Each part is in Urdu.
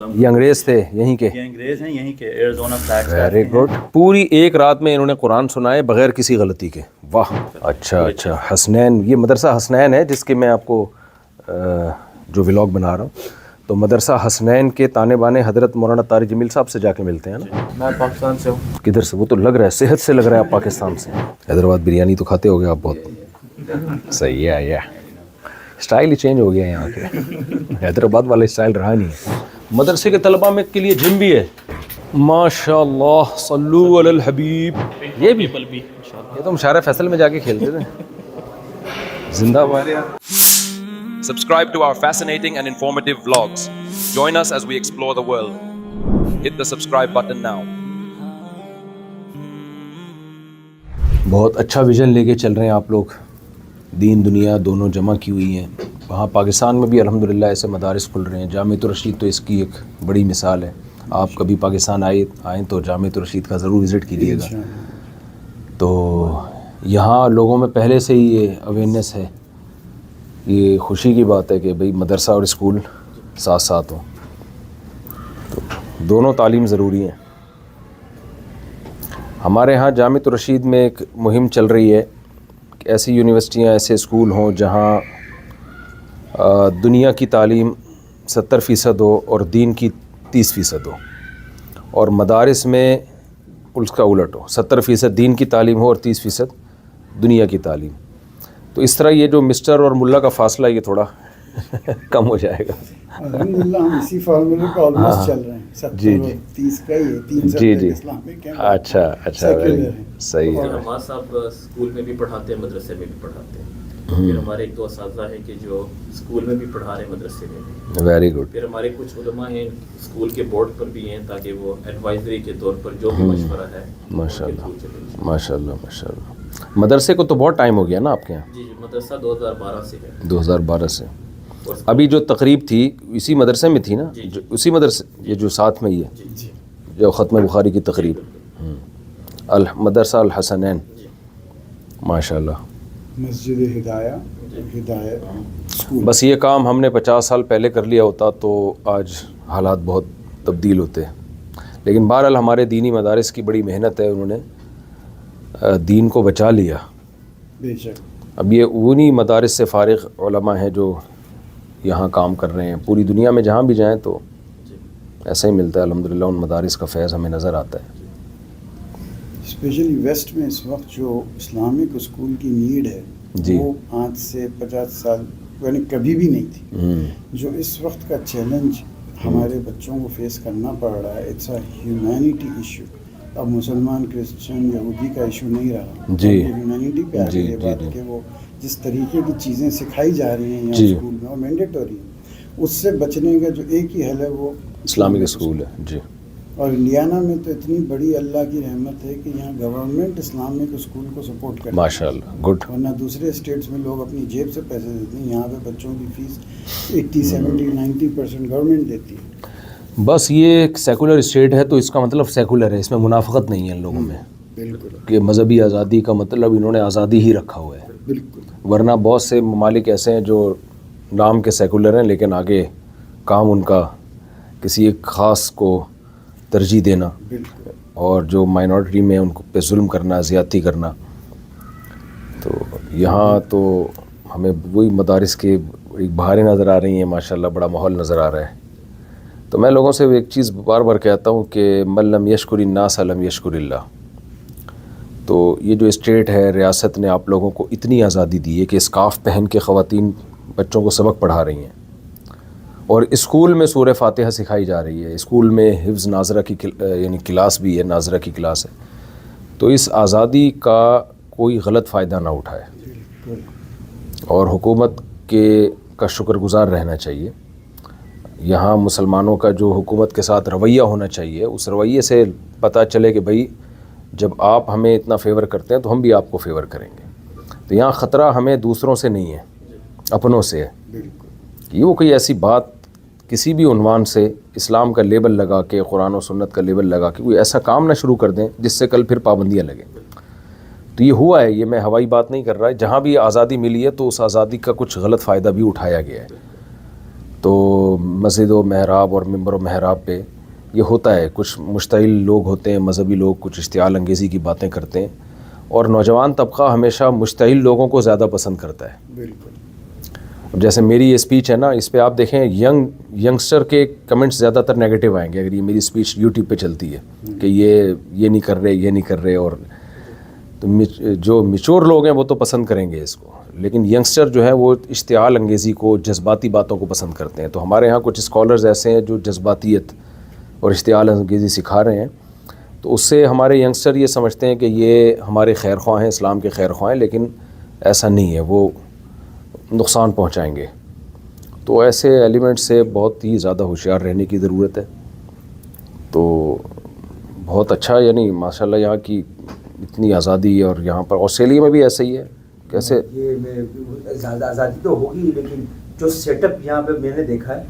یہ انگریز تھے یہیں کے؟ یہ انگریز ہیں یہیں کے، ایریزونا فلیگس۔ Very good. پوری ایک رات میں انہوں نے قرآن سنائے بغیر کسی غلطی کے، واہ۔ اچھا اچھا، حسنین، یہ مدرسہ حسنین ہے جس کے میں آپ کو جو ولاگ بنا رہا ہوں، تو مدرسہ حسنین کے تانے بانے حضرت مولانا طارق جمیل صاحب سے جا کے ملتے ہیں نا؟ میں پاکستان سے ہوں۔ کدھر سے؟ وہ تو لگ رہا ہے صحت سے لگ رہا ہے آپ پاکستان سے۔ حیدرآباد بریانی تو کھاتے ہو گے آپ بہت، صحیح ہے۔ یہ اسٹائل ہی چینج ہو گیا ہے یہاں کے، حیدرآباد والا اسٹائل رہا نہیں ہے۔ مدرسے کے طلباء میں کے لیے جم بھی ہے، ماشاء اللہ، صلو علی الحبیب۔ یہ بھی، یہ تو ہم شارع فیصل میں جا کے کھیلتے تھے۔ زندہ باد۔ Subscribe to our fascinating and informative vlogs. Join us as we explore the world. Hit the subscribe button now. بہت اچھا ویژن لے کے چل رہے ہیں آپ لوگ، دین دنیا دونوں جمع کی ہوئی ہیں۔ وہاں پاکستان میں بھی الحمدللہ ایسے مدارس کھل رہے ہیں۔ جامعۃ الرشید تو اس کی ایک بڑی مثال ہے۔ آپ کبھی پاکستان آئیں تو جامعۃ الرشید کا ضرور وزٹ کیجیے گا۔ تو یہاں لوگوں میں پہلے سے ہی یہ اویئرنیس ہے، یہ خوشی کی بات ہے کہ بھئی مدرسہ اور اسکول ساتھ ساتھ ہوں، تو دونوں تعلیم ضروری ہیں۔ ہمارے ہاں جامعۃ الرشید میں ایک مہم چل رہی ہے کہ ایسی یونیورسٹیاں، ایسے اسکول ہوں جہاں دنیا کی تعلیم 70% ہو اور دین کی 30% ہو، اور مدارس میں اس کا الٹ ہو، 70% دین کی تعلیم ہو اور 30% دنیا کی تعلیم۔ تو اس طرح یہ جو مسٹر اور ملا کا فاصلہ یہ تھوڑا کم ہو جائے گا۔ الحمدللہ ہم اسی فارمولے پہ آلموسٹ چل رہے ہیں، 70-30 کا ہی ہے، 3 اسلامک ہے، اچھا اچھا، صحیح ہے۔ ہمارے صاحب اسکول میں بھی پڑھاتے ہیں، مدرسے میں بھی پڑھاتے ہیں۔ پھر ہمارے ایک دو اساتذہ ہیں کہ جو اسکول میں بھی پڑھا رہے ہیں، مدرسے میں بھی۔ Very good. پھر ہمارے کچھ علماء ہیں اسکول کے بورڈ پر بھی ہیں، تاکہ وہ ایڈوائزری کے طور پر جو بھی مشورہ ہے ماشاء اللہ ماشاء اللہ ماشاء اللہ۔ مدرسے کو تو بہت ٹائم ہو گیا نا آپ کے یہاں؟ جی جی، مدرسہ 2012 سے ہے۔ 2012 سے۔ ابھی جو تقریب تھی اسی مدرسے میں تھی نا؟ جو اسی مدرسے، یہ جو ساتھ میں ہی ہے جو ختم بخاری کی تقریب، مدرسہ الحسنین، ماشاء اللہ۔ مسجد ہدایت۔ بس یہ کام ہم نے 50 سال پہلے کر لیا ہوتا تو آج حالات بہت تبدیل ہوتے، لیکن بہرحال ہمارے دینی مدارس کی بڑی محنت ہے، انہوں نے دین کو بچا لیا۔ بے شک۔ اب یہ انہی مدارس سے فارغ علماء ہیں جو یہاں کام کر رہے ہیں، پوری دنیا میں جہاں بھی جائیں تو ایسا ہی ملتا ہے الحمدللہ، ان مدارس کا فیض ہمیں نظر آتا ہے۔ اسپیشلی ویسٹ میں اس وقت جو اسلامک اسکول کی نیڈ ہے جی، وہ آج سے 50 سال یعنی کبھی بھی نہیں تھی۔ جو اس وقت کا چیلنج ہمارے بچوں کو فیس کرنا پڑ رہا ہے، اٹس اے ہیومینٹی ایشو۔ اب مسلمان، کرسچن، یہودی کا ایشو نہیں رہا، جی، ہیومینٹی پہ آ گئی ہے بات کہ وہ جس طریقے کی چیزیں سکھائی جا رہی ہیں یہاں جی، اسکول میں اور مینڈیٹوری ہے، اس سے بچنے کا جو ایک ہی حل ہے وہ اسلامک اسکول ہے۔ جی، اور انڈیانا میں تو اتنی بڑی اللہ کی رحمت ہے کہ یہاں گورنمنٹ اسلامک اسکول کو سپورٹ کرتی ہے، ماشاء اللہ، گڈ۔ ورنہ دوسرے اسٹیٹس میں لوگ اپنی جیب سے پیسے دیتے ہیں، یہاں پہ بچوں کی فیس 80-70-90% گورنمنٹ دیتی ہے۔ بس یہ ایک سیکولر اسٹیٹ ہے تو اس کا مطلب سیکولر ہے، اس میں منافقت نہیں ہے ان لوگوں میں، بالکل کہ مذہبی آزادی کا مطلب انہوں نے آزادی ہی رکھا ہوا ہے۔ بالکل۔ ورنہ بہت سے ممالک ایسے ہیں جو نام کے سیکولر ہیں لیکن آگے کام ان کا کسی ایک خاص کو ترجیح دینا، بالکل۔ اور جو مائنورٹی میں ان کو پہ ظلم کرنا، زیادتی کرنا۔ تو یہاں تو ہمیں وہی مدارس کے ایک بہاریں نظر آ رہی ہیں، ماشاءاللہ بڑا ماحول نظر آ رہا ہے۔ تو میں لوگوں سے ایک چیز بار بار کہتا ہوں کہ من لم یشکر الناس لم یشکر اللہ۔ تو یہ جو اسٹیٹ ہے، ریاست نے آپ لوگوں کو اتنی آزادی دی ہے کہ اسکارف پہن کے خواتین بچوں کو سبق پڑھا رہی ہیں، اور اسکول میں سورہ فاتحہ سکھائی جا رہی ہے، اسکول میں حفظ ناظرہ کی یعنی کلاس بھی ہے، ناظرہ کی کلاس ہے۔ تو اس آزادی کا کوئی غلط فائدہ نہ اٹھائے، اور حکومت کا شکر گزار رہنا چاہیے۔ یہاں مسلمانوں کا جو حکومت کے ساتھ رویہ ہونا چاہیے، اس رویے سے پتہ چلے کہ بھئی جب آپ ہمیں اتنا فیور کرتے ہیں تو ہم بھی آپ کو فیور کریں گے۔ تو یہاں خطرہ ہمیں دوسروں سے نہیں ہے، اپنوں سے ہے۔ یہ وہ کوئی ایسی بات کسی بھی عنوان سے اسلام کا لیبل لگا کے، قرآن و سنت کا لیبل لگا کے کوئی ایسا کام نہ شروع کر دیں جس سے کل پھر پابندیاں لگیں۔ تو یہ ہوا ہے، یہ میں ہوائی بات نہیں کر رہا ہے، جہاں بھی آزادی ملی ہے تو اس آزادی کا کچھ غلط فائدہ بھی اٹھایا گیا ہے۔ تو مسجد و محراب اور ممبر و محراب پہ یہ ہوتا ہے، کچھ مشتعل لوگ ہوتے ہیں، مذہبی لوگ کچھ اشتعال انگیزی کی باتیں کرتے ہیں، اور نوجوان طبقہ ہمیشہ مشتعل لوگوں کو زیادہ پسند کرتا ہے. بالکل. اب جیسے میری یہ اسپیچ ہے نا، اس پہ آپ دیکھیں ینگسٹر کے کمنٹس زیادہ تر نیگیٹو آئیں گے اگر یہ میری اسپیچ یوٹیوب پہ چلتی ہے کہ یہ نہیں کر رہے، یہ نہیں کر رہے. اور تو جو میچور لوگ ہیں وہ تو پسند کریں گے اس کو، لیکن ینگسٹر جو ہے وہ اشتعال انگیزی کو، جذباتی باتوں کو پسند کرتے ہیں. تو ہمارے ہاں کچھ اسکالرز ایسے ہیں جو جذباتیت اور اشتعال انگیزی سکھا رہے ہیں، تو اس سے ہمارے ینگسٹر یہ سمجھتے ہیں کہ یہ ہمارے خیر خواہ ہیں، اسلام کے خیر خواہ ہیں، لیکن ایسا نہیں ہے، وہ نقصان پہنچائیں گے. تو ایسے ایلیمنٹ سے بہت ہی زیادہ ہوشیار رہنے کی ضرورت ہے. تو بہت اچھا، یعنی ماشاءاللہ یہاں کی اتنی آزادی، اور یہاں پر آسٹریلیا میں بھی ایسا ہی ہے. کیسے یہ زیادہ آزادی تو ہوگی، لیکن جو سیٹ اپ یہاں پہ میں نے دیکھا ہے،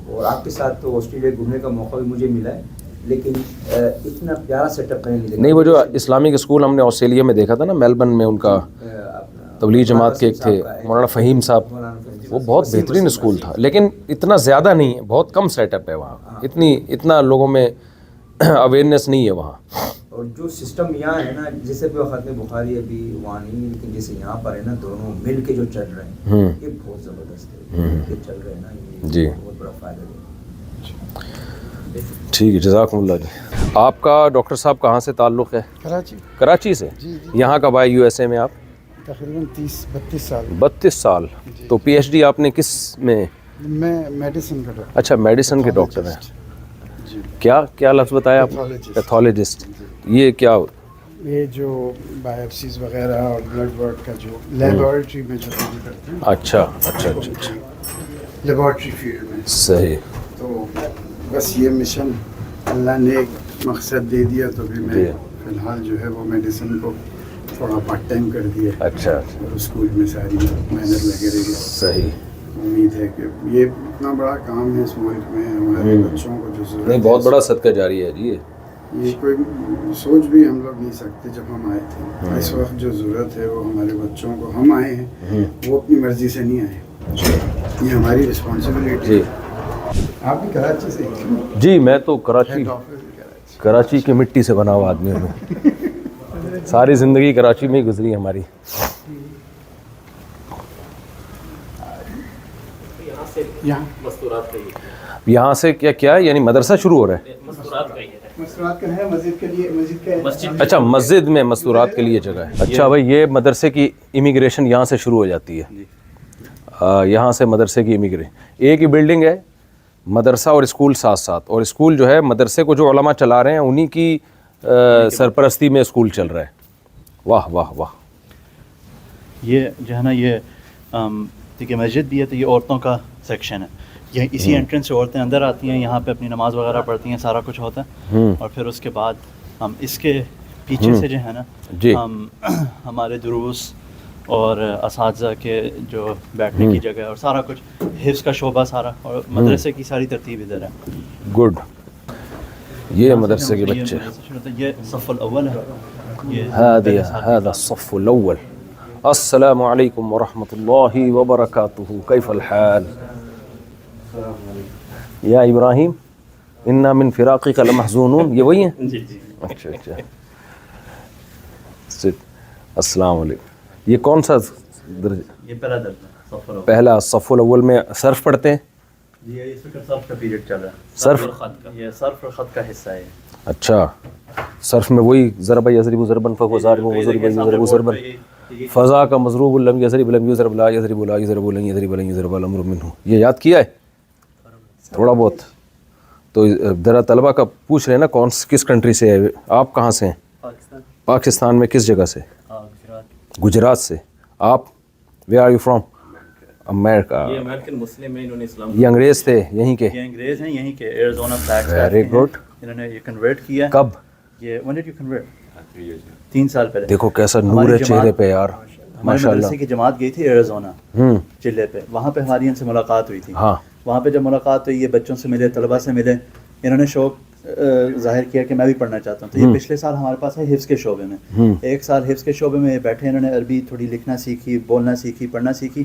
اور آپ کے ساتھ تو آسٹریلیا گھومنے کا موقع بھی مجھے ملا ہے، لیکن اتنا پیارا سیٹ اپ میں نے دیکھا. نہیں، وہ جو اسلامک اسکول ہم نے آسٹریلیا میں دیکھا تھا نا، میلبرن میں، ان کا تبلیغ جماعت کے ایک تھے مولانا فہیم صاحب، وہ بہت بہترین اسکول تھا، لیکن اتنا زیادہ نہیں ہے، بہت کم سیٹ اپ ہے وہاں، اتنا لوگوں میں اویئرنیس نہیں ہے وہاں. اور جو سسٹم یہاں ہے نا، جیسے بھی ختم بخاری ابھی وہاں نہیں، لیکن جیسے یہاں پر ہے نا، دونوں مل کے جو چل رہے ہیں یہ بہت زبردست ہے. مل کے چل رہے ہیں نا، جی یہ بہت بڑا فائدہ ہے. ٹھیک ہے، جزاکم اللہ جی. آپ کا ڈاکٹر صاحب کہاں سے تعلق ہے؟ کراچی سے. یہاں کب آئے یو ایس اے میں آپ؟ تقریباً 30-32 سال. 32 سال. تو پی ایچ ڈی آپ نے کس میں؟ میں میڈیسن کا ڈاکٹر. اچھا، میڈیسن کے ڈاکٹر ہیں. کیا لفظ بتایا آپ؟ پیتھولوجسٹ. یہ کیا؟ یہ جو بایوپسیز وغیرہ اور بلڈ ورک کا جو لیبارٹری میں جو کام کرتے ہیں. اچھا. لیبارٹری فیلڈ میں. صحیح. تو بس یہ مشن اللہ نے ایک مقصد دے دیا، تو بھی میں فی الحال جو ہے وہ میڈیسن کو تھوڑا پارٹ ٹائم کر دیا. اچھا. اور اسکول میں ساری محنت لگے رہی. صحیح. امید ہے کہ یہ اتنا بڑا کام ہے اس ملک میں، ہمارے بچوں کو جو ضرورت ہے، نہیں، بہت بڑا صدقہ جاری ہے جی. یہ کوئی سوچ بھی ہم لوگ نہیں سکتے جب ہم آئے تھے. اس وقت جو ضرورت ہے وہ ہمارے بچوں کو، ہم آئے ہیں وہ اپنی مرضی سے نہیں آئے، یہ ہماری رسپانسبلٹی ہے. آپ بھی کراچی سے؟ جی، میں تو کراچی کی مٹی سے بنا ہوا آدمی ہوں. ساری زندگی کراچی میں ہی گزری ہماری. یہاں سے کیا ہے، یعنی مدرسہ شروع ہو رہا ہے؟ مستورات کا ہے، مسجد کے لیے، مسجد کا. اچھا، مسجد میں مستورات کے لیے جگہ ہے. اچھا بھائی، یہ مدرسے کی امیگریشن یہاں سے شروع ہو جاتی ہے. یہاں سے مدرسے کی امیگریشن، ایک ہی بلڈنگ ہے، مدرسہ اور اسکول ساتھ ساتھ. اور اسکول جو ہے، مدرسے کو جو علماء چلا رہے ہیں انہی کی سرپرستی میں اسکول چل رہا ہے. واہ واہ واہ. یہ جو ہے نا، یہ دیکھیے مسجد بھی ہے، تو یہ عورتوں کا سیکشن ہے. یہ اسی انٹرنس سے عورتیں اندر آتی ہیں، یہاں پہ اپنی نماز وغیرہ پڑھتی ہیں، سارا کچھ ہوتا ہے. اور پھر اس کے بعد ہم اس کے پیچھے سے جو ہے نا، ہم ہمارے دروس اور اساتذہ کے جو بیٹھنے کی جگہ اور سارا کچھ، حفظ کا شعبہ سارا، اور مدرسے کی ساری ترتیب ادھر ہے. گڈ. یہ مدرسے کے بچے، یہ صف الاول ہے. هذا الصف الأول. السلام علیکم ورحمۃ اللہ وبرکاتہ. کیف الحال یا ابراہیم؟ انا من فراقک لمحزونون. یہ وہی ہیں؟ جی. اچھا. السلام علیکم. یہ کون سا درجہ؟ یہ پہلا درجہ صف الاول. پہلا صف الاول میں صرف پڑھتے ہیں؟ جی، اس وقت صرف کا پیریڈ چل رہا ہے. صرف یہ صرف اور خط کا حصہ ہے. اچھا. صرف میں وہی ضرب یضرب ضربا فهو ضارب وضرب یضرب ضربا، فضا کا مضروب لم یضرب لم یضرب لا یضرب لا یضرب لن یضرب لن یضرب الامر منه. یہ یاد کیا ہے تھوڑا بہت؟ تو ذرا طلبہ کا پوچھ رہے ہیں نا کس کنٹری سے ہے آپ؟ کہاں سے ہیں؟ پاکستان میں کس جگہ سے؟ گجرات سے. آپ ویئر آر یو فرام؟ امریکہ. یہ امریکن مسلم ہیں، انہوں نے اسلام. یہ انگریز تھے یہیں کے؟ یہ انگریز ہیں یہیں کے، ایریزونا فلیگز. Very good. انہوں نے یہ کنورٹ کیا. کب؟ یہ when did you convert؟ 3 سال پہلے. دیکھو کیسا نور ہے چہرے پہ یار، ہمارے مدرسے کی جماعت گئی تھی ایریزونا ضلع پہ، وہاں پہ ہماری ان سے ملاقات ہوئی تھی. ہاں. وہاں پہ جب ملاقات ہوئی، یہ بچوں سے ملے، طلباء سے ملے، انہوں نے شوق ظاہر کیا کہ میں بھی پڑھنا چاہتا ہوں. تو یہ پچھلے سال ہمارے پاس ہے حفظ کے شعبے میں. 1 سال حفظ کے شعبے میں بیٹھے، انہوں نے عربی تھوڑی لکھنا سیکھی، بولنا سیکھی، پڑھنا سیکھی.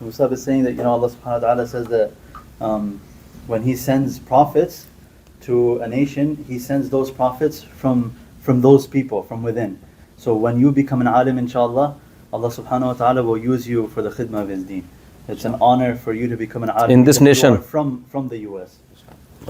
So Musab is saying that, you know, Allah subhanahu wa ta'ala says that when he sends prophets to a nation, he sends those prophets from those people, from within. So when you become an alim, inshallah, Allah subhanahu wa ta'ala will use you for the khidmah of his deen. It's an honor for you to become an alim In this because you nation? are from the US.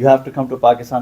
You have to come to Pakistan,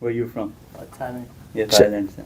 Where are you from? Yeah, Thailand.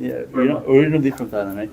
Yeah, you're not originally from Thailand, right?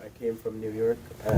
I came from New York.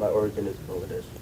My origin is Bangladesh.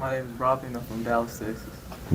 My name is Robbie and I'm from Dallas, Texas.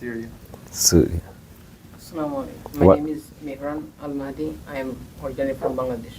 Syria. Assalamu alaikum. My What? name is Mehran Al-Mahdi. I am originally from Bangladesh.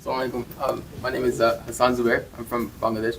Assalamu alaikum. My name is Hassan Zubair. I'm from Bangladesh.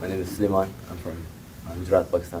My name is Suleiman. I'm from Gujarat, Pakistan.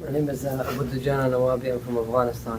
My name is Abu Dujana Nawabi. I'm from Afghanistan.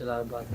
Jalalabad.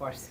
Farsi.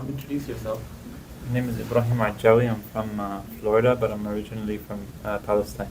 Introduce yourself. My name is Ibrahim Ajawi. I'm from Florida, but I'm originally from Palestine.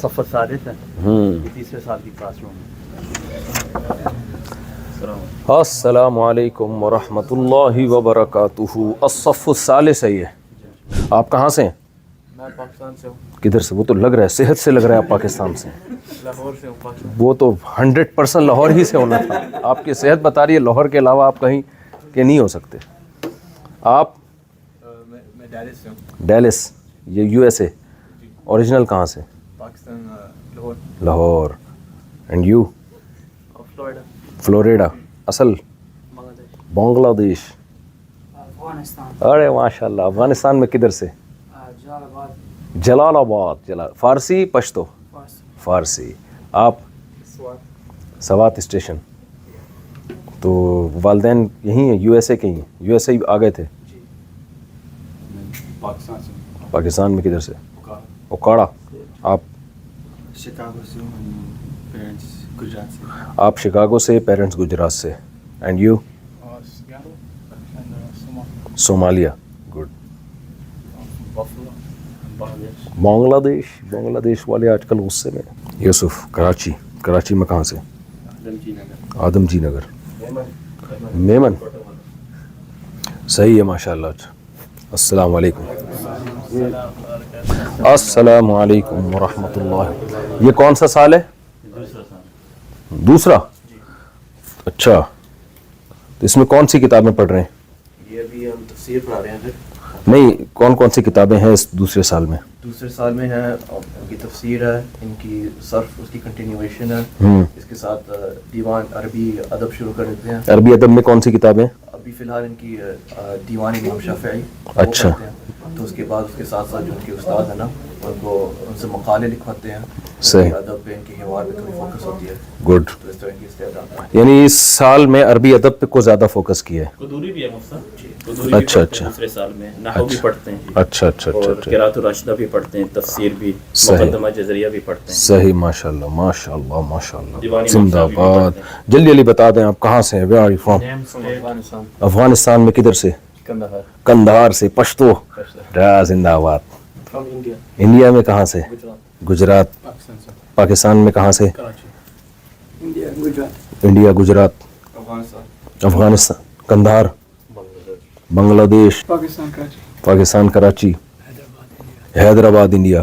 صف الثالث ہے, یہ تیسرے سال کی کلاس روم ہے. السلام علیکم ورحمۃ اللہ وبرکاتہ. الصف الثالث ہے یہ. آپ کہاں سے ہیں؟ میں پاکستان سے ہوں. کدھر سے؟ وہ تو لگ رہا ہے صحت سے لگ رہا ہے آپ پاکستان سے. لاہور سے ہوں پاکستان. وہ تو 100% لاہور ہی سے ہونا تھا. آپ کی صحت بتا رہی ہے لاہور کے علاوہ آپ کہیں کے نہیں ہو سکتے. آپ میں ڈیلس سے ہوں. ڈیلس, یہ USA. اوریجنل کہاں سے؟ Pakistan Lahore. Lahore. And you? Florida. Florida. اصل بنگلہ دیش. افغانستان. ارے ماشاء اللہ. افغانستان میں کدھر سے؟ جلال آباد. فارسی پشتو؟ فارسی. آپ؟ سوات اسٹیشن. تو والدین یہیں ہیں USA کے ہی ہیں؟ USA آ گئے تھے؟ پاکستان میں کدھر سے؟ اوکاڑا. آپ؟ شکاگو سے ہوں. پیرنٹس گجرات سے. آپ شکاگو سے, پیرنٹس گجرات سے. And you? صومالیہ. گڈ. بنگلہ دیش. بنگلہ دیش والے آج کل غصے میں. یوسف. کراچی. کراچی میں کہاں سے؟ آدم جی نگر. میمن. صحیح ہے ماشاء اللہ. السلام علیکم. السلام علیکم ورحمۃ اللہ. یہ کون سا سال ہے؟ دوسرا. اچھا, تو اس میں کون سی کتابیں پڑھ رہے ہیں؟ یہ ابھی ہم تفسیر پڑھا رہے ہیں. نہیں, کون کون سی کتابیں ہیں اس دوسرے سال میں؟ دوسرے سال میں ہے ان کی تفسیر ہے, ان کی صرف اس کی کنٹینیویشن ہے. اس کے ساتھ دیوان عربی ادب شروع کر دیتے ہیں. عربی ادب میں کون سی کتابیں؟ ابھی فی الحال ان کی دیوان امام شافعی. اچھا. تو اس کے بعد اس کے ساتھ ساتھ جو ان کے استاد ہیں نا, ان کو ان سے مقالے لکھواتے ہیں. صحیح. ادب پہ ان کی حوار پہ تھوڑی فوکس ہوتی ہے. گڈ. تو اس طرح کی استعداد ہے. یعنی اس سال میں عربی ادب پہ کو زیادہ فوکس کیا ہے. قدوری بھی ہے مفتی. اچھا اچھا. دوسرے سال میں نحو بھی پڑھتے ہیں. اچھا اچھا اور اچھا. قراءۃ الراشدہ بھی پڑھتے ہیں, تفسیر بھی, مقدمہ جزریہ بھی پڑھتے ہیں. صحیح. ماشاء اللہ ماشاء اللہ ماشاء اللہ. دیوانی زندہ باد. جلدی جلدی بتا دیں آپ کہاں سے ہیں؟ Where are you from? Afghanistan میں کدھر سے؟ کندہار سے. پشتو. زندہ باد. انڈیا میں کہاں سے؟ گجرات. پاکستان میں کہاں سے؟ India Gujarat. Afghanistan Kandahar. Bangladesh. Pakistan Karachi. Hyderabad India.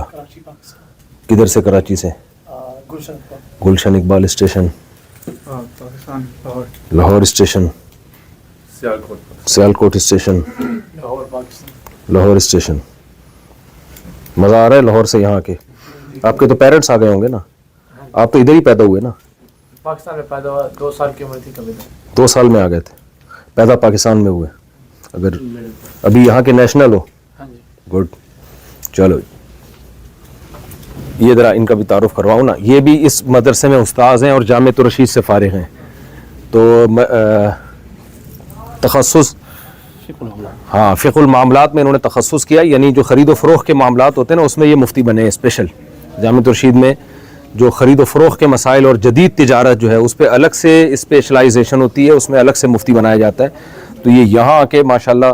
کدھر سے؟ کراچی سے. Gulshan Iqbal station. Lahore station. Sialkot station. Lahore station. مزہ آ رہا ہے لاہور سے یہاں کے؟ آپ کے تو پیرنٹس آ گئے ہوں گے نا, آپ تو ادھر ہی پیدا ہوئے نا؟ پاکستان میں پیدا ہوا, 2 سال کی عمر تھی کبھی. 2 سال میں آ گئے تھے, پیدا پاکستان میں ہوئے. اگر ابھی یہاں کے نیشنل ہو؟ گڈ. چلو یہ ذرا ان کا بھی تعارف کرواؤں نا. یہ بھی اس مدرسے میں استاذ ہیں اور جامعۃ الرشید سے فارغ ہیں. تو تخصص ہاں فقہ المعاملات میں انہوں نے تخصص کیا, یعنی جو خرید و فروخت کے معاملات ہوتے ہیں نا اس میں یہ مفتی بنے ہیں اسپیشل. جامعۃ الرشید میں جو خرید و فروخت کے مسائل اور جدید تجارت جو ہے اس پہ الگ سے اسپیشلائزیشن ہوتی ہے, اس میں الگ سے مفتی بنایا جاتا ہے. تو یہ یہاں آ کے ماشاءاللہ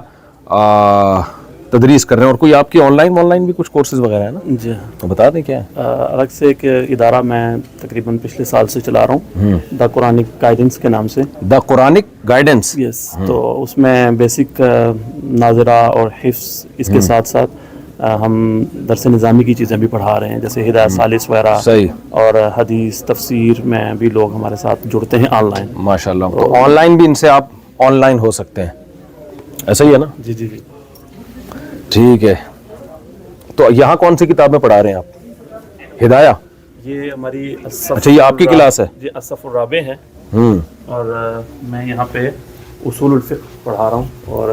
تدریس کر رہے ہیں. اور کوئی آپ کی آن لائن بھی کچھ کورسز وغیرہ ہیں نا؟ جی تو بتا دیں کیا ہے. الگ سے ایک ادارہ میں تقریباً پچھلے سال سے چلا رہا ہوں, دا قرآنک گائیڈنس کے نام سے. The Quranic guidance. یس. تو اس میں بیسک ناظرہ اور حفظ, اس کے ساتھ ساتھ ہم درس نظامی کی چیزیں بھی پڑھا رہے ہیں, جیسے ہدایت ثالث وغیرہ. صحیح. اور حدیث تفسیر میں بھی لوگ ہمارے ساتھ جڑتے ہیں آن لائن. ماشاءاللہ. تو آن لائن بھی ان سے آپ آن لائن ہو سکتے ہیں, ایسا ہی ہے نا؟ جی جی جی. ٹھیک ہے. تو یہاں کون سی کتابیں پڑھا رہے ہیں آپ؟ ہدایہ. یہ ہماری اچھا یہ آپ کی کلاس ہے؟ جی الصف الرابع ہے. اور میں یہاں پہ اصول الفقہ پڑھا رہا ہوں, اور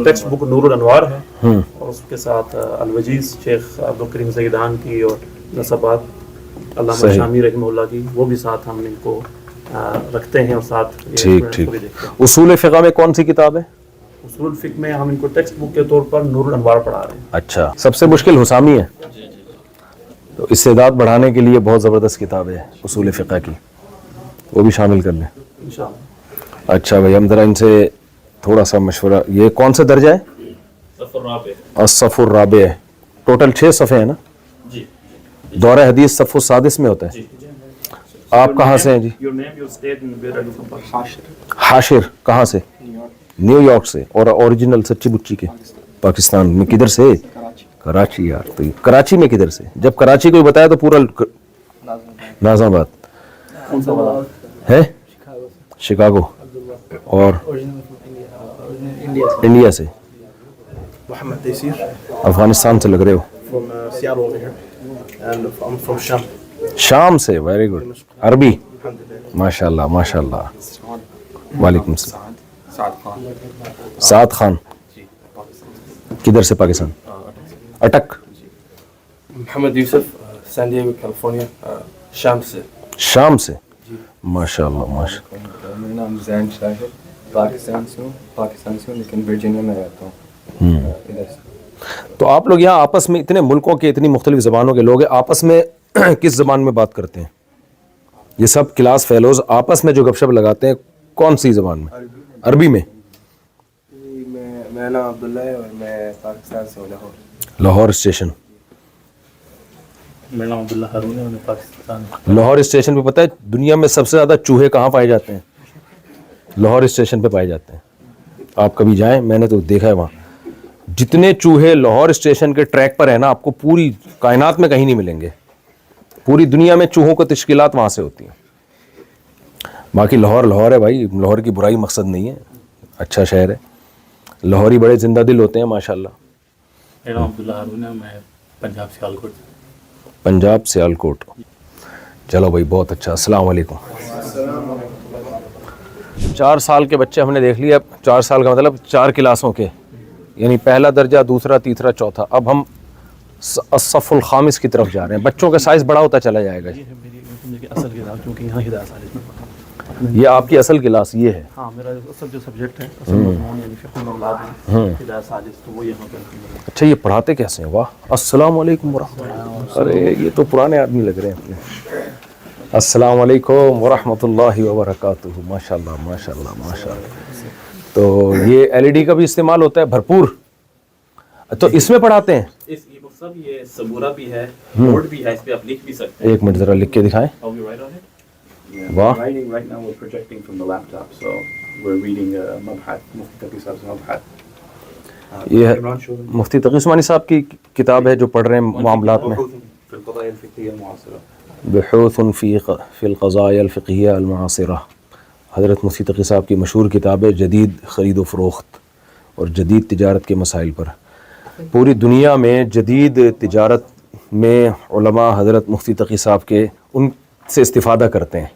ٹیکسٹ بک نور الانوار ہے, اور اس کے ساتھ الوجیز شیخ عبدالکریم زیدان کی اور نصبات علامہ شامی رحمہ اللہ کی, وہ بھی ساتھ ہم ان کو رکھتے ہیں. اور ساتھ ٹھیک ٹھیک. اصول فقہ میں کون سی کتاب ہے؟ اصول فقہ میں ہم ان کو ٹیکسٹ بک کے طور پر نور الانوار پڑھا رہے ہیں. اچھا. سب سے مشکل حسامی ہے, تو استعداد بڑھانے کے لیے بہت زبردست کتاب ہے اصول فقہ کی, وہ بھی شامل کر لیں انشاءاللہ. اچھا بھائی, ہم ذرا ان سے تھوڑا سا مشورہ. یہ کون سا درجہ ہے؟ صف الرابع. الصف الرابع ہے. ٹوٹل 6 صفحے ہیں نا؟ جی. دورہ حدیث صف السادس میں ہوتا ہے. آپ کہاں سے ہیں جی؟ Your name, your state, and where are you from? Hashir کہاں سے؟ نیو یارک سے. اور اوریجنل سچی بچی کے پاکستان میں کدھر سے؟ کراچی. یار تو کراچی میں کدھر سے؟ جب کراچی کوئی بتایا تو پورا ناظم آباد ہے. شکاگو. اور انڈیا سے؟ محمد تیسیر. افغانستان سے لگ رہے ہو. From Seattle over here. And I'm from Sham. شام سے. Very good. عربی ماشاء اللہ ماشاء اللہ. وعلیکم السلام. سعد خان. کدھر سے پاکستان؟ اٹک. محمد یوسف, San Diego, California. شام سے. شام سے ماشاء اللہ ماشاء اللہ. میرا نام زین شاہ ہے. پاکستان سے ہوں لیکن ورجینیا میں رہتا ہوں ادھر سے. تو آپ لوگ یہاں آپس میں اتنے ملکوں کے اتنی مختلف زبانوں کے لوگ ہیں, آپس میں کس زبان میں بات کرتے ہیں؟ یہ سب کلاس فیلوز آپس میں جو گپ شپ لگاتے ہیں کون سی زبان میں؟ عربی میں. میرا نام عبداللہ ہے اور میں پاکستان سے ہوں, لاہور اسٹیشن. میرا نام عبداللہ ہارون ہے اور میں پاکستان. لاہور اسٹیشن پہ پتہ ہے دنیا میں سب سے زیادہ چوہے کہاں پائے جاتے ہیں؟ لاہور اسٹیشن پہ پائے جاتے ہیں. آپ کبھی جائیں, میں نے تو دیکھا ہے وہاں جتنے چوہے لاہور اسٹیشن کے ٹریک پر ہیں نا, آپ کو پوری کائنات میں کہیں نہیں ملیں گے. پوری دنیا میں چوہوں کو تشکیلات وہاں سے ہوتی ہیں. باقی لاہور ہے بھائی, لاہور کی برائی مقصد نہیں ہے, اچھا شہر ہے. لاہوری بڑے زندہ دل ہوتے ہیں ماشاءاللہ. میرا نام عبداللہ ہارون ہے, میں پنجاب سیالکوٹ. پنجاب سیالکوٹ. چلو بھائی بہت اچھا. السلام علیکم. 4 سال کے بچے ہم نے دیکھ لیا. 4 سال کا مطلب 4 کلاسوں کے, یعنی پہلا درجہ, دوسرا, تیسرا, چوتھا. اب ہم الصف الخامس کی طرف جا رہے ہیں. بچوں کا سائز بڑا ہوتا چلا جائے گا. اصل کلاس کیونکہ یہاں ہدایت سالس میں یہ آپ کی اصل کلاس یہ ہے؟ ہاں, میرا اصل جو سبجیکٹ ہے اصل مضمون یعنی فقہ الاولاد ہے, ہدایت سالس, تو وہ یہاں پہ. اچھا یہ پڑھاتے کیسے ہیں؟ واہ, السلام علیکم ورحمۃ اللہ. ارے یہ تو پرانے آدمی لگ رہے ہیں اپنے. السلام علیکم ورحمۃ اللہ وبرکاتہ. ماشاء اللہ ماشاء اللہ ماشاء اللہ. تو یہ LED کا بھی استعمال ہوتا ہے بھرپور. تو اس میں پڑھاتے ہیں؟ اس ای بک سب یہ سبورہ بھی ہے, بورڈ بھی ہے, اس پہ آپ لکھ بھی سکتے ہیں. ایک منٹ ذرا لکھ کے دکھائیں. واہ. Right now we're projecting from the laptop, so we're reading مبحث مفتی تقی صاحب سے مبحث. یہ مفتی تقی عثمانی صاحب کی کتاب ہے جو پڑھ رہے ہیں معاملات میں. في القضايا الفقهية المعاصرة. بحوث في القضايا الفقهية المعاصرة. حضرت مفتی تقی صاحب کی مشہور کتاب ہے جدید خرید و فروخت اور جدید تجارت کے مسائل پر. پوری دنیا میں جدید تجارت میں علماء حضرت مفتی تقی صاحب کے ان سے استفادہ کرتے ہیں.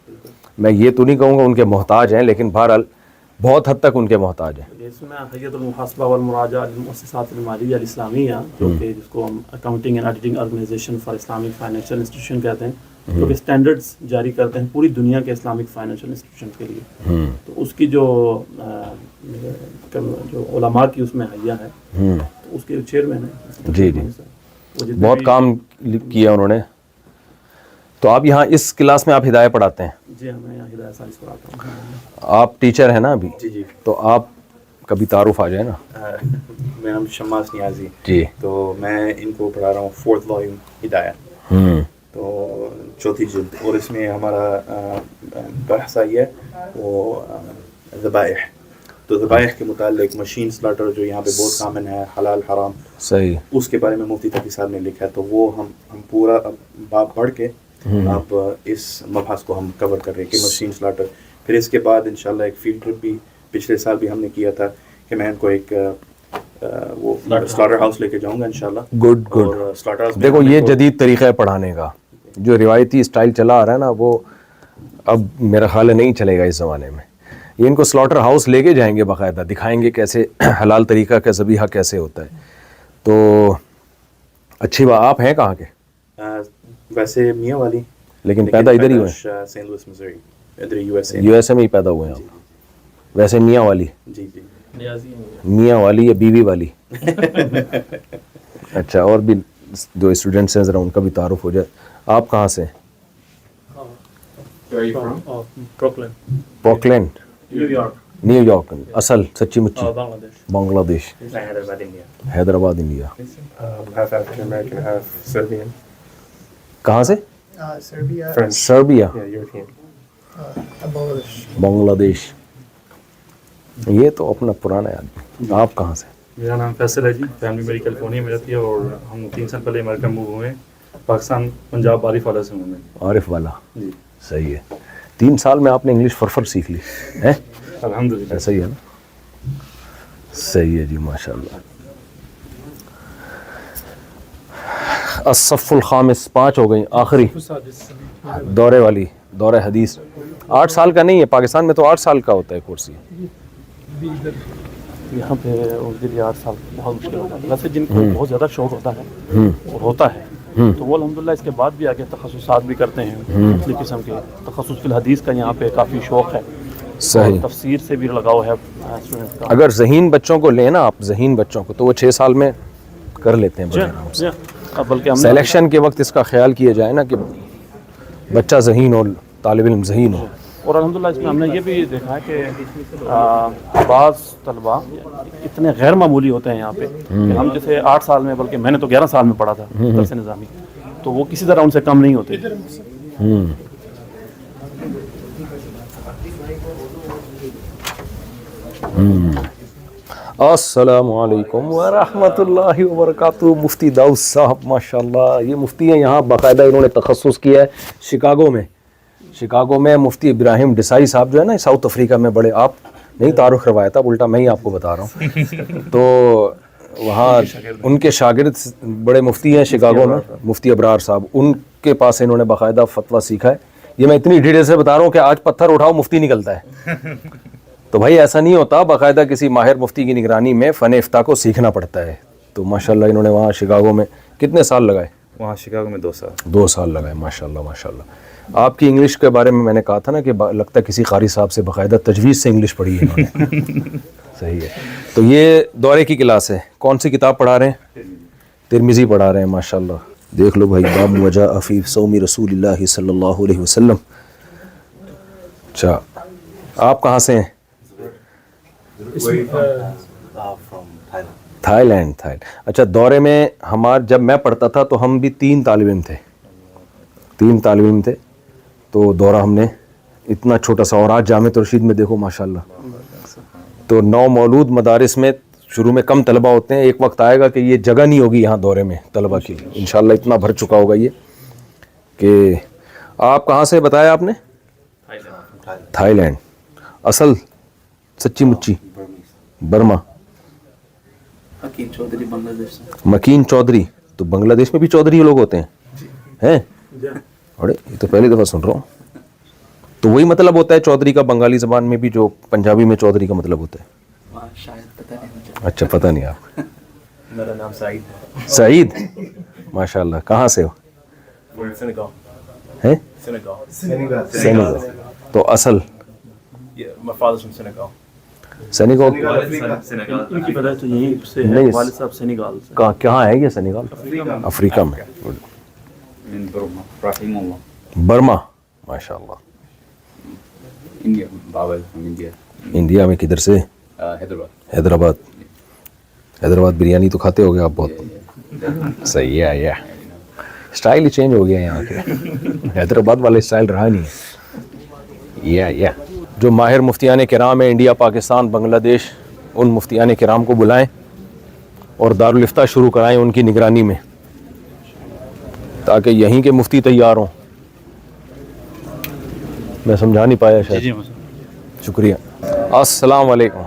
میں یہ تو نہیں کہوں گا ان کے محتاج ہیں, لیکن بہرحال بہت حد تک ان کے محتاج ہیں. اس میں حیۃ المحاسبہ والمراجعہ للمؤسسات المالیہ الاسلامیہ, جو کہ جس کو ہم accounting and auditing organization for Islamic financial institution کہتے ہیں, جو کہ اسٹینڈرڈز جاری کرتے ہیں پوری دنیا کے اسلامک فائنینشیل انسٹیٹیوشن کے لیے. تو اس کی جو علماء کی اس میں حیہ ہے, تو اس کے چیئرمین ہیں. جی جی, بہت کام کیا انہوں نے. تو آپ یہاں اس کلاس میں آپ ہدایت پڑھاتے ہیں؟ جی, میں یہاں ہدایت سالس پڑھاتا ہوں. آپ ٹیچر ہیں نا ابھی؟ جی جی. تو آپ کبھی تعارف آ جائے نا. میرا نام شماس نیازی. جی. تو میں ان کو پڑھا رہا ہوں 4th والیوم ہدایت. تو 4تھی جلد, اور اس میں ہمارا بحث آئی ہے وہ ذبائح. تو ذبائح کے متعلق مشین سلاٹر جو یہاں پہ بہت کامن ہے, حلال حرام, صحیح, اس کے بارے میں مفتی تقی صاحب نے لکھا ہے. تو وہ ہم پورا باب پڑھ کے اب اس مبحث کو ہم کور کر رہے ہیں کہ مشین سلاٹر. پھر اس کے بعد انشاءاللہ ایک فیلڈ ٹرپ بھی پچھلے سال بھی ہم نے کیا تھا کہ میں ان کو ایک وہ سلاٹر ہاؤس لے کے جاؤں گا انشاءاللہ. Good good. دیکھو یہ جدید طریقہ ہے پڑھانے کا. جو روایتی اسٹائل چلا آ رہا ہے نا, وہ اب میرا خیال ہے نہیں چلے گا اس زمانے میں. یہ ان کو سلاٹر ہاؤس لے کے جائیں گے, باقاعدہ دکھائیں گے کیسے حلال طریقہ کا ذبیحہ کیسے ہوتا ہے. تو اچھی بات. آپ ہیں کہاں کے؟ ویسے میاں والی, لیکن پیدا ادھر ہی ہوئے ہیں؟ سینٹ لوئس مسوری, ادھر USA میں ہی پیدا ہوئے ہیں. ویسے میاں والی؟ جی جی. میاں والی یا بیوی والی؟ اچھا, اور بھی جو اسٹوڈنٹس ہیں ذرا ان کا بھی تعارف ہو جائے. آپ کہاں سے ہیں؟ پوکلینڈ, نیو یارک. اصل سچی مچی بنگلہ دیش. حیدرآباد انڈیا. کہاں سے؟ Serbia, Serbia, European. Bangladesh. بنگلہ دیش. یہ تو اپنا پرانا آدمی. آپ کہاں سے؟ میرا نام فیصل ہے جی, فیملی میری کیلیفورنیا میں رہتی ہے اور ہم 3 سال پہلے امریکہ موو ہوئے ہیں. پاکستان پنجاب عارف والا سے ہوں میں. عارف والا جی صحیح ہے. 3 سال میں آپ نے انگلش فرفر سیکھ لی ہے؟ الحمدللہ. ایسا ہی ہے نا. صحیح ہے جی ماشاء اللہ. الصف الخامس 5 ہو گئی, آخری دورے والی, دورہ حدیث. 8 سال کا نہیں ہے, پاکستان میں تو 8 سال کا ہوتا ہے کورس. یہاں پہ ان کے لیے 8 سال بہت مشکل ہوتا ہے. ویسے جن کو بہت زیادہ شوق ہوتا ہے اور ہوتا ہے تو وہ الحمدللہ اس کے بعد بھی آگے تخصصات بھی کرتے ہیں مختلف قسم کے. تخصص فی الحدیث کا یہاں پہ کافی شوق ہے. صحیح. تفسیر سے بھی لگاؤ ہے اسٹوڈنٹ کا. اگر ذہین بچوں کو لیں نا آپ, ذہین بچوں کو, تو وہ 6 سال میں کر لیتے ہیں بڑے آرام سے. بلکہ ہم سلیکشن کے وقت اس کا خیال کیا جائے نا کہ بچہ ذہین ہو, طالب علم ذہین ہو. اور الحمدللہ اس میں ہم نے یہ بھی دیکھا ہے کہ بعض طلباء اتنے غیر معمولی ہوتے ہیں یہاں پہ کہ ہم جیسے 8 سال میں, بلکہ میں نے تو 11 سال میں پڑھا تھا درس نظامی, تو وہ کسی طرح ان سے کم نہیں ہوتے. السلام علیکم ورحمۃ اللہ وبرکاتہ. مفتی داؤد صاحب ماشاء اللہ, یہ مفتی ہیں یہاں, باقاعدہ انہوں نے تخصص کیا ہے شکاگو میں. شکاگو میں مفتی ابراہیم ڈسائی صاحب جو ہے نا, ساؤتھ افریقہ میں بڑے, آپ نہیں تعارف کروایا تھا, الٹا میں ہی آپ کو بتا رہا ہوں. تو وہاں ان کے شاگرد بڑے مفتی ہیں شکاگو میں, مفتی ابرار صاحب. ان کے پاس انہوں نے باقاعدہ فتویٰ سیکھا ہے. یہ میں اتنی ڈیٹیل سے بتا رہا ہوں کہ آج پتھر اٹھاؤ مفتی نکلتا ہے. تو بھائی ایسا نہیں ہوتا, باقاعدہ کسی ماہر مفتی کی نگرانی میں فن افتاء کو سیکھنا پڑتا ہے. تو ماشاءاللہ انہوں نے وہاں شکاگو میں کتنے سال لگائے؟ وہاں شکاگو میں 2 سال. 2 سال لگائے ماشاءاللہ ماشاءاللہ. آپ کی انگلش کے بارے میں نے کہا تھا نا کہ لگتا ہے کسی قاری صاحب سے باقاعدہ تجویز سے انگلش پڑھی ہے انہوں نے. صحیح ہے. تو یہ دورے کی کلاس ہے. کون سی کتاب پڑھا رہے ہیں؟ ترمذی پڑھا رہے ہیں ماشاءاللہ. دیکھ لو بھائی, باب وجاء فی صوم رسول اللہ صلی اللہ علیہ وسلم. اچھا, آپ کہاں سے ہیں؟ Thailand. اچھا, دورے میں جب میں پڑھتا تھا تو ہم بھی 3 طالب علم تھے. تو دورہ ہم نے اتنا چھوٹا سا, اور آج جامعہ رشید میں دیکھو ماشاءاللہ. تو 9 مولود مدارس میں شروع میں کم طلبہ ہوتے ہیں, ایک وقت آئے گا کہ یہ جگہ نہیں ہوگی یہاں دورے میں طلبہ کی. انشاءاللہ اتنا بھر چکا ہوگا یہ. کہ آپ کہاں سے بتایا آپ نے؟ Thailand. اصل سچی مچی برما. مکین چودھری. تو بنگلہ دیش میں بھی چودھری لوگ ہوتے ہیں؟ ارے یہ تو پہلی دفعہ سن رہا ہوں. تو وہی مطلب ہوتا ہے چودھری کا بنگالی زبان میں بھی جو پنجابی میں چودھری کا مطلب ہوتا ہے؟ اچھا, پتہ نہیں آپ. میرا نام سعید ہے. سعید ماشاء اللہ. کہاں سے ہو؟ ہیں سینیگال. تو اصل سینیگال ان کی پیدائش تو یہیں سے ہے, والد صاحب سینیگال سے. کہاں ہے یہ سینیگال؟ افریقہ میں. برما ماشاء اللہ. انڈیا میں کدھر سے؟ حیدرآباد. حیدرآباد بریانی تو کھاتے ہو گے آپ بہت. صحیح ہے. یہ اسٹائل ہی چینج ہو گیا یہاں کے. حیدرآباد والا اسٹائل رہا نہیں ہے. جو ماہر مفتیان کرام ہیں انڈیا, پاکستان, بنگلہ دیش, ان مفتیان کرام کو بلائیں اور دارالافتاء شروع کرائیں ان کی نگرانی میں, تاکہ یہیں کے مفتی تیار ہوں. میں سمجھا نہیں پایا شاید. شکریہ. السلام علیکم.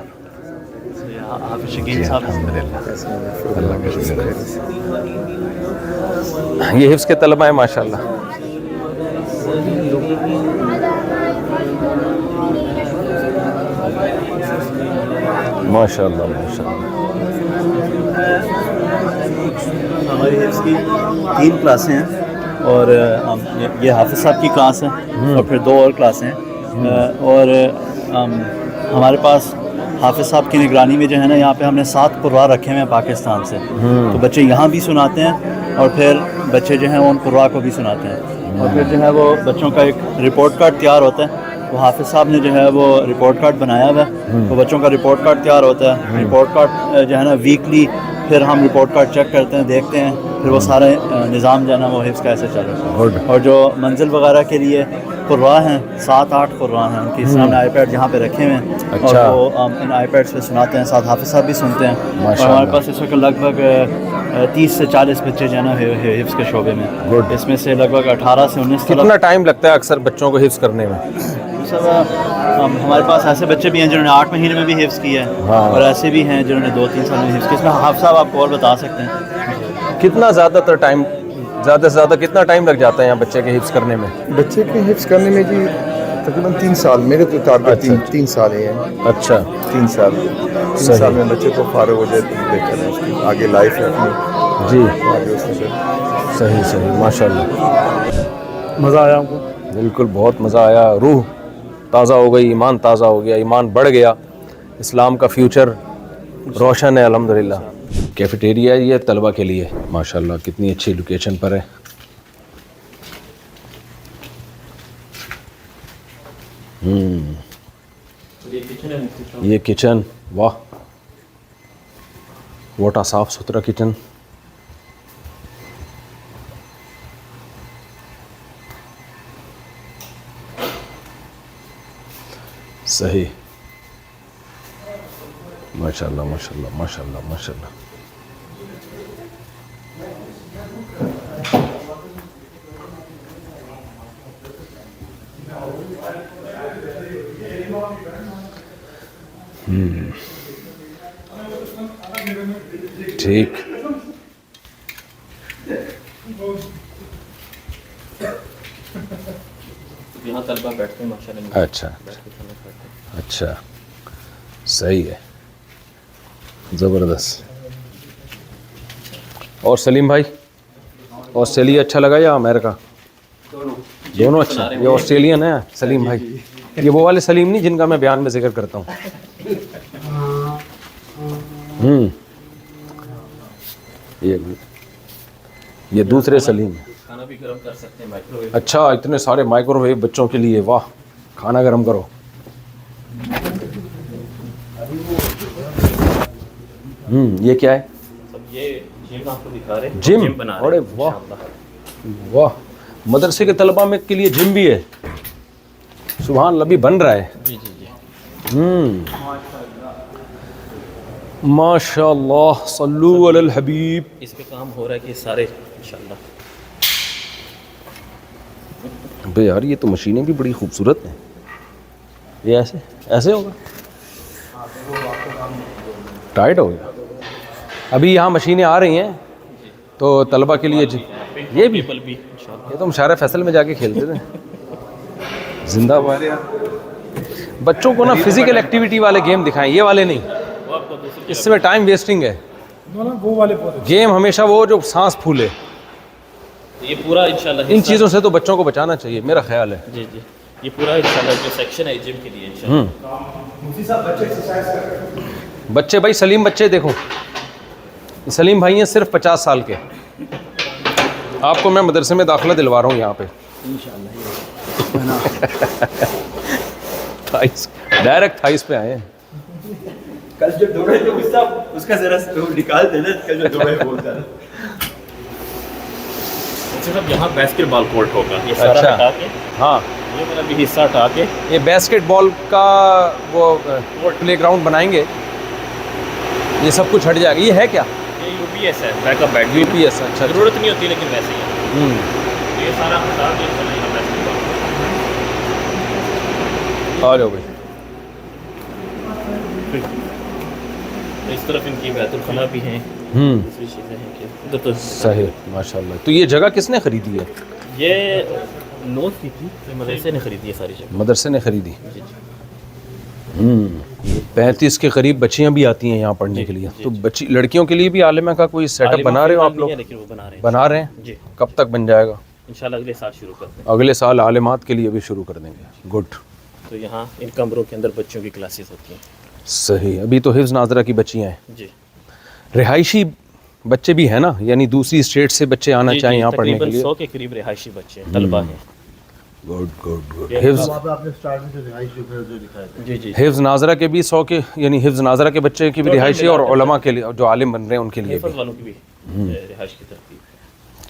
اللہ کا شکر ہے. یہ حفظ کے طلبہ ہیں ماشاءاللہ. ماشاءاللہ ماشاءاللہ. ہماری حفظ کی 3 کلاسیں ہیں, اور یہ حافظ صاحب کی کلاس ہے, اور پھر 2 اور کلاسیں ہیں. اور ہمارے پاس حافظ صاحب کی نگرانی میں جو ہے نا, یہاں پہ ہم نے 7 قراء رکھے ہوئے ہیں پاکستان سے. تو بچے یہاں بھی سناتے ہیں, اور پھر بچے جو ہیں وہ ان قراء کو بھی سناتے ہیں. اور پھر جو ہے وہ بچوں کا ایک رپورٹ کارڈ تیار ہوتا ہے. وہ حافظ صاحب نے جو ہے وہ رپورٹ کارڈ بنایا ہوا ہے, تو بچوں کا رپورٹ کارڈ تیار ہوتا ہے. رپورٹ کارڈ جو ہے نا ویکلی پھر ہم رپورٹ کارڈ چیک کرتے ہیں, دیکھتے ہیں پھر وہ سارے نظام جو ہے نا وہ حفظ کا ایسے چل رہا ہے. اور جو منزل وغیرہ کے لیے قراء ہیں 7-8 قراء ہیں ان کے سامنے آئی پیڈ جہاں پہ رکھے ہوئے ہیں اور وہ ان آئی پیڈ پہ سناتے ہیں, ساتھ حافظ صاحب بھی سنتے ہیں. اور ہمارے پاس اس وقت لگ بھگ 30 سے 40 بچے جو ہے نا حفظ کے شعبے میں, اس میں سے لگ بھگ 18 سے 19. کتنا ٹائم لگتا ہے اکثر بچوں کو حفظ کرنے میں؟ سب ہمارے پاس ایسے بچے بھی ہیں جنہوں نے 8 مہینے میں بھی حفظ کیا ہے اور ایسے بھی ہیں جنہوں نے 2-3 سال میں حفظ کیا. اس میں حافظ صاحب آپ کو اور بتا سکتے ہیں کتنا زیادہ سے زیادہ کتنا ٹائم لگ جاتا ہے یہاں بچے کے حفظ کرنے میں؟ بچے کے حفظ کرنے میں جی تقریباً 3 سال, میرے تو ٹارگیٹ 3 سال ہی ہیں. اچھا 3 سال میں بچے کو فارغ ہو جائے تو بہتر ہے, اس کی آگے لائف ہے اپنی. جی آگے اس میں صحیح ماشاء اللہ. مزہ آیا آپ کو؟ بالکل بہت مزہ آیا, روح تازہ ہو گئی, ایمان تازہ ہو گیا, ایمان بڑھ گیا, اسلام کا فیوچر روشن ہے الحمدللہ. کیفیٹیریا یہ طلبہ کے لیے ماشاءاللہ کتنی اچھی لوکیشن پر ہے. یہ کچن, واہ واٹا صاف ستھرا کچن. صحیح ماشاءاللہ ماشاءاللہ ماشاءاللہ ماشاءاللہ. ٹھیک. یہاں طلبہ بیٹھتے ہیں ماشاءاللہ. اچھا صحیح ہے, زبردست. اور سلیم بھائی, آسٹریلیا اچھا لگا یا امریکہ؟ دونوں اچھا. یہ آسٹریلین ہے سلیم بھائی, یہ وہ والے سلیم نہیں جن کا میں بیان میں ذکر کرتا ہوں. یہ دوسرے سلیم ہیں. کھانا بھی گرم کر سکتے ہیں مائکرو ویو. اچھا اتنے سارے مائکرو ویو بچوں کے لیے, واہ, کھانا گرم کرو. یہ کیا ہے؟ یہ جم آپ کو دکھا رہے ہیں. جم بنا رہے ہیں. واہ واہ, مدرسے کے طلباء میں کے لیے جم بھی ہے. سبحان اللہ, بھی بن رہا ہے. جی ماشاء اللہ, صلو علی الحبیب. اس پہ کام ہو رہا ہے کہ سارے انشاءاللہ. بھئی یار یہ تو مشینیں بھی بڑی خوبصورت ہیں. یہ ایسے ہوگا, ٹائٹ ہو گیا. ابھی یہاں مشینیں آ رہی ہیں تو طلبہ کے لیے یہ بھی, یہ تو ہم شارع فیصل میں جا کے کھیلتے تھے. زندہ باد. بچوں کو نا فزیکل ایکٹیویٹی والے گیم دکھائیں, یہ والے نہیں, اس میں ٹائم ویسٹنگ ہے. گیم ہمیشہ وہ جو سانس پھولے. یہ پورا انشاءاللہ ان چیزوں سے تو بچوں کو بچانا چاہیے, میرا خیال ہے. جی یہ پورا انشاءاللہ جو سیکشن ہے جم کے لیے انشاءاللہ. بچے بھائی, سلیم بچے دیکھو, سلیم بھائی ہیں صرف 50 سال کے. آپ کو میں مدرسے میں داخلہ دلوا رہا ہوں یہاں پہ ڈائریکٹ تھائیس پہ آئے ہیں. کل جو دوڑے تو اس کا ذرا نکال دینا, کل جو دوڑے بہت زیادہ. صرف یہاں باسکٹ بال کورٹ ہوگا. یہ سارا ہٹا کے, ہاں یہ میرا بھی حصہ ہٹا کے یہ باسکٹ بال کا وہ پلے گراؤنڈ بنائیں گے. یہ سب کچھ ہٹ جائے گا. یہ ہے کیا؟ یہ یو پی ایس ہے, back up bat. U P S, اچھا. ضرورت نہیں ہوتی لیکن ویسے ہی ہے. یہ سارا ہٹا کے یہاں باسکٹ بال. آ جاؤ بھائی. اس طرف ان کی بیت الخلاء بھی ہیں. دوسری چیزیں ہیں کہ ادھر تو صحیح ماشاء اللہ. تو یہ جگہ کس نے خریدی ہے؟ یہ نوٹ کی تھی, مدرسے نے خریدی ہے ساری جگہ. مدرسے نے خریدی. جی 35 کے قریب بچیاں بھی آتی ہیں یہاں پڑھنے کے لیے. تو بچی لڑکیوں کے لیے بھی عالمہ کا کوئی سیٹ اپ بنا رہے ہو آپ لوگ؟ لیکن وہ بنا رہے ہیں. جی. کب تک بن جائے گا؟ انشاءاللہ اگلے سال شروع کرتے ہیں. اگلے سال عالمات کے لیے بھی شروع کر دیں گے. گڈ. تو یہاں ان کمروں کے اندر بچوں کی کلاسز ہوتی ہیں. صحیح. ابھی تو حفظ ناظرہ کی بچیاں ہیں. جی. رہائشی بچے بھی ہیں نا, یعنی دوسری اسٹیٹ سے بچے آنا چاہیں یہاں پڑھنے کے لیے؟ 100 کے قریب رہائشی بچے ہیں, طلبہ ہیں. Good good good. حفظ ناظرہ کے بھی 100 کے, یعنی حفظ ناظرہ کے بچے کی بھی رہائشی, اور علماء کے لیے جو عالم بن رہے ہیں ان کے لیے حفظ والوں کی بھی رہائش کی ترتیب.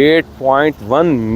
8.1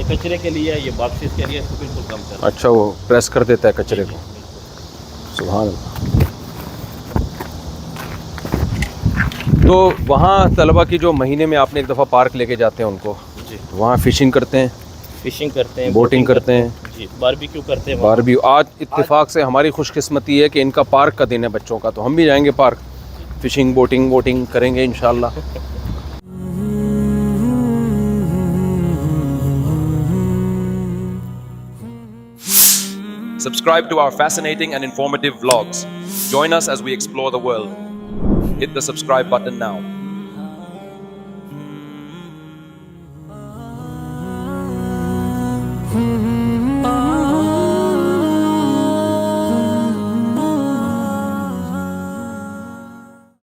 یہ کچرے کے لیے یہ باکسز کے لیے اس کو بالکل کم کرنا. اچھا وہ پریس کر دیتا ہے کچرے کو. سبحان اللہ. تو وہاں طلبہ کی جو مہینے میں آپ نے ایک دفعہ پارک لے کے جاتے ہیں ان کو, جی وہاں فشنگ کرتے ہیں, فشنگ کرتے ہیں, بوٹنگ کرتے ہیں, جی باربیکیو کرتے ہیں. باربیکیو آج اتفاق سے ہماری خوش قسمتی ہے کہ ان کا پارک کا دن ہے بچوں کا, تو ہم بھی جائیں گے پارک, فشنگ بوٹنگ ووٹنگ کریں گے انشاءاللہ. Subscribe to our fascinating and informative vlogs. Join us as we explore the world. Hit the subscribe button now.